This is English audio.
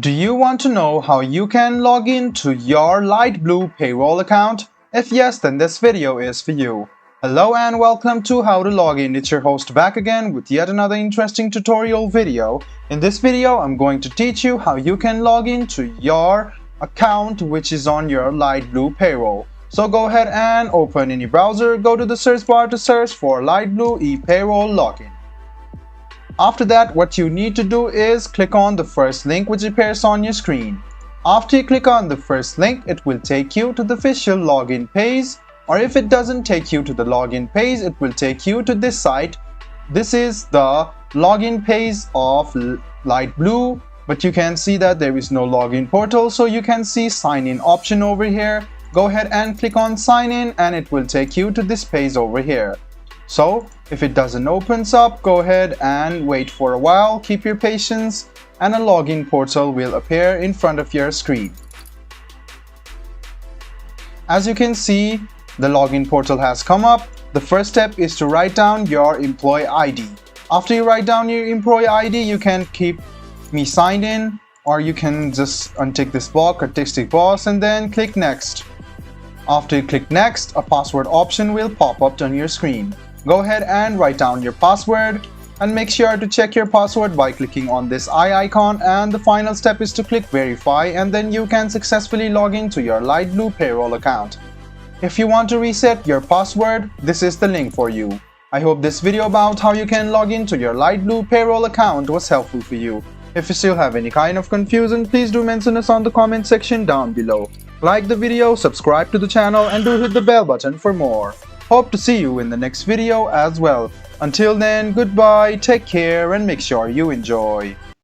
Do you want to know how you can log in to your Liteblue Payroll account? If yes, then this video is for you. Hello and welcome to How to Log In. It's your host back again with yet another interesting tutorial video. In this video, I'm going to teach you how you can log in to your account which is on your Liteblue Payroll. So go ahead and open any browser, go to the search bar to search for Liteblue ePayroll login. After that, what you need to do is click on the first link which appears on your screen. After you click on the first link, it will take you to the official login page, or if it doesn't take you to the login page, it will take you to this site. This is the login page of Liteblue, but you can see that there is no login portal, so you can see sign in option over here. Go ahead and click on sign in and it will take you to this page over here. So if it doesn't open up, go ahead and wait for a while, keep your patience, and a login portal will appear in front of your screen. As you can see, the login portal has come up. The first step is to write down your employee ID. After you write down your employee ID, you can keep me signed in, or you can just untick this block or tick box and then click next. After you click next, a password option will pop up on your screen. Go ahead and write down your password and make sure to check your password by clicking on this eye icon, and the final step is to click verify, and then you can successfully log into your Liteblue Payroll account. If you want to reset your password, this is the link for you. I hope this video about how you can log into your Liteblue Payroll account was helpful for you. If you still have any kind of confusion, please do mention us on the comment section down below. Like the video, subscribe to the channel, and do hit the bell button for more. Hope to see you in the next video as well. Until then, goodbye, take care, and make sure you enjoy.